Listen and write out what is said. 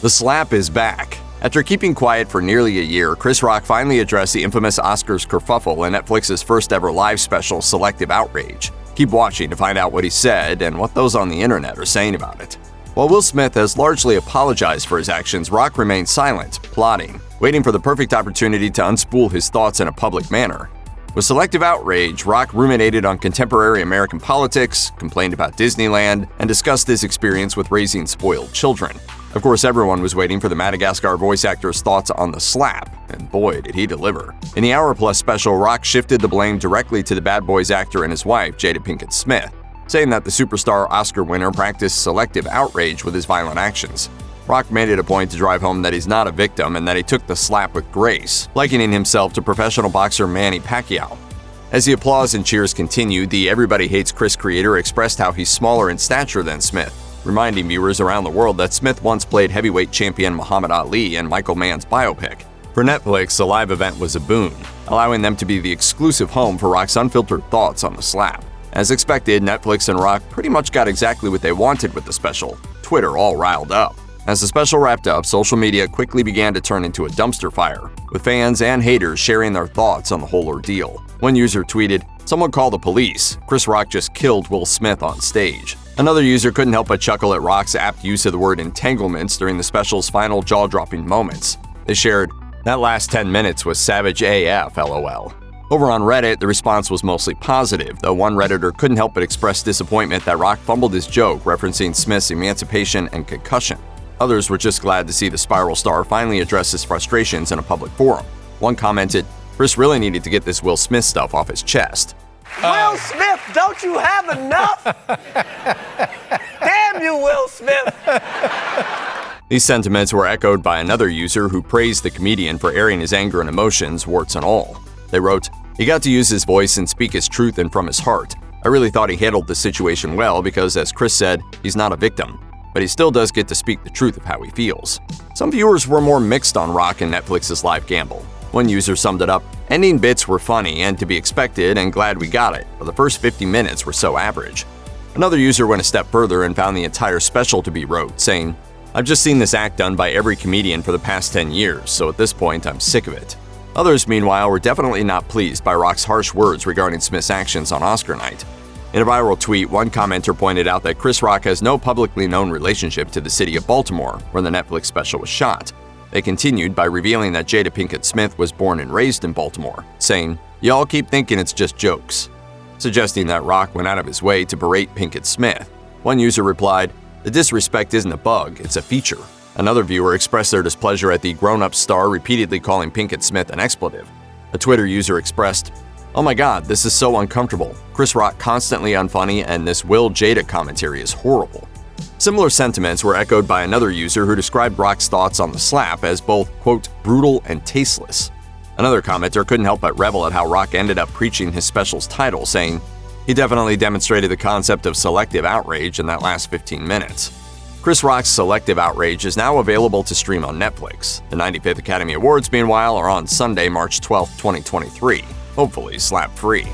The slap is back. After keeping quiet for nearly a year, Chris Rock finally addressed the infamous Oscars kerfuffle in Netflix's first-ever live special, Selective Outrage. Keep watching to find out what he said and what those on the internet are saying about it. While Will Smith has largely apologized for his actions, Rock remains silent, plotting, waiting for the perfect opportunity to unspool his thoughts in a public manner. With Selective Outrage, Rock ruminated on contemporary American politics, complained about Disneyland, and discussed his experience with raising spoiled children. Of course, everyone was waiting for the Madagascar voice actor's thoughts on the slap, and boy, did he deliver. In the hour-plus special, Rock shifted the blame directly to the Bad Boys actor and his wife, Jada Pinkett Smith, saying that the superstar Oscar winner practiced selective outrage with his violent actions. Rock made it a point to drive home that he's not a victim and that he took the slap with grace, likening himself to professional boxer Manny Pacquiao. As the applause and cheers continued, the Everybody Hates Chris creator expressed how he's smaller in stature than Smith, reminding viewers around the world that Smith once played heavyweight champion Muhammad Ali in Michael Mann's biopic. For Netflix, the live event was a boon, allowing them to be the exclusive home for Rock's unfiltered thoughts on the slap. As expected, Netflix and Rock pretty much got exactly what they wanted with the special, Twitter all riled up. As the special wrapped up, social media quickly began to turn into a dumpster fire, with fans and haters sharing their thoughts on the whole ordeal. One user tweeted, "Someone call the police. Chris Rock just killed Will Smith on stage." Another user couldn't help but chuckle at Rock's apt use of the word entanglements during the special's final jaw-dropping moments. They shared, "That last 10 minutes was savage AF, LOL." Over on Reddit, the response was mostly positive, though one Redditor couldn't help but express disappointment that Rock fumbled his joke referencing Smith's emancipation and concussion. Others were just glad to see the Spiral star finally address his frustrations in a public forum. One commented, "Chris really needed to get this Will Smith stuff off his chest." Will Smith, don't you have enough? Damn you, Will Smith! These sentiments were echoed by another user who praised the comedian for airing his anger and emotions, warts and all. They wrote, "He got to use his voice and speak his truth and from his heart. I really thought he handled the situation well because, as Chris said, he's not a victim. But he still does get to speak the truth of how he feels." Some viewers were more mixed on Rock and Netflix's live gamble. One user summed it up, "Ending bits were funny and to be expected and glad we got it, but the first 50 minutes were so average." Another user went a step further and found the entire special to be rote, saying, "I've just seen this act done by every comedian for the past 10 years, so at this point I'm sick of it." Others, meanwhile, were definitely not pleased by Rock's harsh words regarding Smith's actions on Oscar night. In a viral tweet, one commenter pointed out that Chris Rock has no publicly known relationship to the city of Baltimore, where the Netflix special was shot. They continued by revealing that Jada Pinkett Smith was born and raised in Baltimore, saying, "Y'all keep thinking it's just jokes," suggesting that Rock went out of his way to berate Pinkett Smith. One user replied, "The disrespect isn't a bug, it's a feature." Another viewer expressed their displeasure at the grown-up star repeatedly calling Pinkett Smith an expletive. A Twitter user expressed, "Oh my god, this is so uncomfortable. Chris Rock constantly unfunny and this Will Jada commentary is horrible." Similar sentiments were echoed by another user who described Rock's thoughts on the slap as both, quote, brutal and tasteless. Another commenter couldn't help but revel at how Rock ended up preaching his special's title, saying, "He definitely demonstrated the concept of selective outrage in that last 15 minutes." Chris Rock's Selective Outrage is now available to stream on Netflix. The 95th Academy Awards, meanwhile, are on Sunday, March 12, 2023. Hopefully slap-free.